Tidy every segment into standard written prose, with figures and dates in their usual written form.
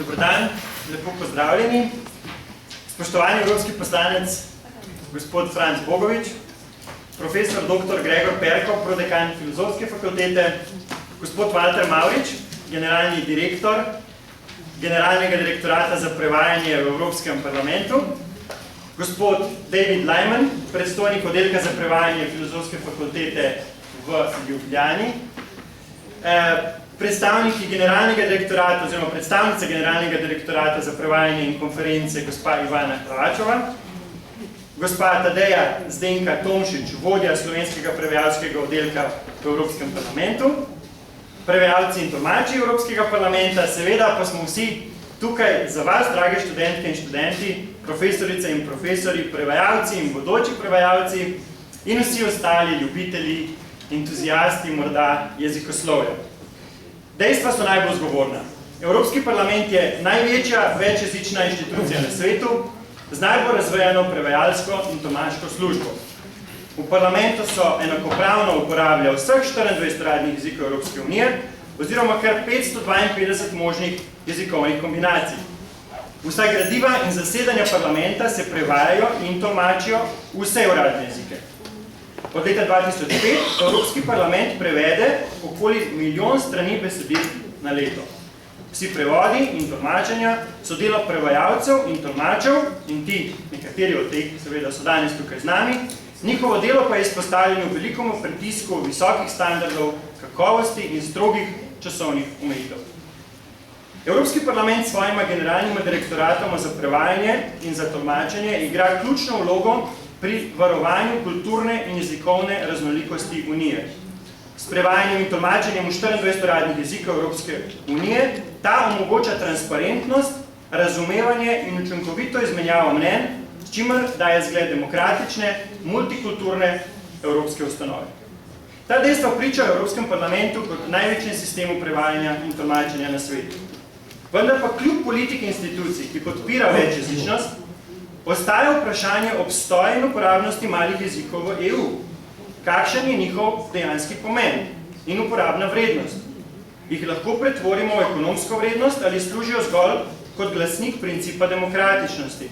Dober dan, lepo pozdravljeni. Spoštovani evropski poslanec, gospod Franc Bogovič, profesor dr. Gregor Perko, prodekan Filozofske fakultete, gospod Walter Mavrič, generalni direktor Generalnega direktorata za prevajanje v Evropskem parlamentu, gospod David Lyman, predstojnik oddelka za prevajanje Filozofske fakultete v Ljubljani, predstavniki generalnega direktorata oziroma predstavnica generalnega direktorata za prevajanje in konference gospa Ivana Hrvačova, gospa Tadeja Zdenka Tomšič, vodja slovenskega prevajalskega oddelka v Evropskem parlamentu, prevajalci in tolmači Evropskega parlamenta, seveda pa smo vsi tukaj za vas, drage študentke in študenti, profesorice in profesori, prevajalci in bodoči prevajalci in vsi ostali ljubitelji, entuzijasti morda jezikoslovja. Dejstva so najbolj zgovorna. Evropski parlament je največja večjezična inštitucija na svetu z najbolj razvejeno prevajalsko in tolmaško službo. V parlamentu so enakopravno uporabljajo vseh 24 radnih jezikov Evropske unije oziroma kar 552 možnih jezikovnih kombinacij. Vsa gradiva in zasedanja parlamenta se prevajajo in tolmačijo vse uradne jezike. Od leta 2005 Evropski parlament prevede okoli 1 milijon strani besedil na leto. Vsi prevodi in tolmačenja so delo prevajalcev in tolmačev in ti, nekateri od teh seveda so danes tukaj z nami, njihovo delo pa je izpostavljeno velikому pritisku visokih standardov, kakovosti in strogih časovnih omejitev. Evropski parlament s svojima generalnima direktoratoma za prevajanje in za tolmačenje igra ključno vlogo pri varovanju kulturne in jezikovne raznolikosti Unije. S prevajanjem in tolmačenjem v 24 radnih jezikov Evropske unije ta omogoča transparentnost, razumevanje in učinkovito izmenjavo mnenj, s čimer daje zgled demokratične, multikulturne evropske ustanove. Ta dejstva priča v Evropskem parlamentu kot največjem sistemu prevajanja in tolmačenja na svetu. Vendar pa kljub politiki institucij, ki podpira večjezičnost, ostaja vprašanje obstoja in uporabnosti malih jezikov v EU. Kakšen je njihov dejanski pomen in uporabna vrednost? Jih lahko pretvorimo v ekonomsko vrednost ali služijo zgolj kot glasnik principa demokratičnosti?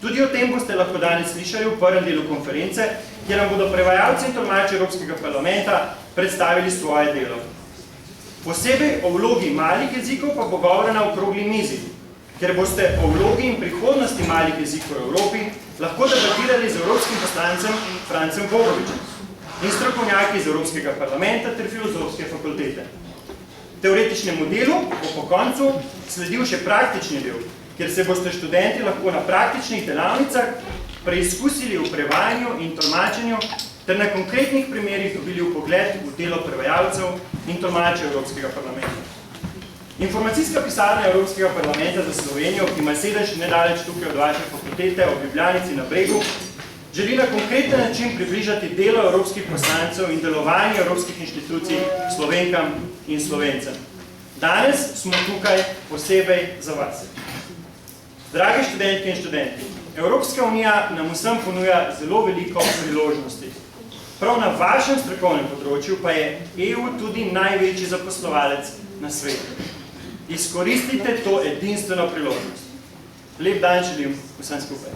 Tudi o tem boste lahko danes slišali v prvem delu konference, kjer nam bodo prevajalci in tolmači Evropskega parlamenta predstavili svoje delo. Posebej o vlogi malih jezikov pa bo govora na okrogli mizi, ker boste o vlogi in prihodnosti malih jezikov v Evropi lahko debatirali z evropskim poslancem Francem Bogovičem in strokovnjaki iz Evropskega parlamenta ter Filozofske fakultete. Teoretičnemu delu bo po koncu sledil še praktični del, kjer se boste študenti lahko na praktičnih delavnicah preizkusili v prevajanju in tolmačenju ter na konkretnih primerih dobili vpogled v delo prevajalcev in tolmačev Evropskega parlamenta. Informacijska pisarna Evropskega parlamenta za Slovenijo, ki ima sedež nedaleč tukaj od vaše fakultete ob Ljubljanici na Bregu, želi na konkreten način približati delo evropskih poslancev in delovanje evropskih inštitucij Slovenkam in Slovencem. Danes smo tukaj posebej za vas. Dragi študentke in študenti, Evropska unija nam vsem ponuja zelo veliko priložnosti. Prav na vašem strokovnem področju pa je EU tudi največji zaposlovalec na svetu. Izkoristite to edinstveno priložnost. Lep dan želim vsem skupaj.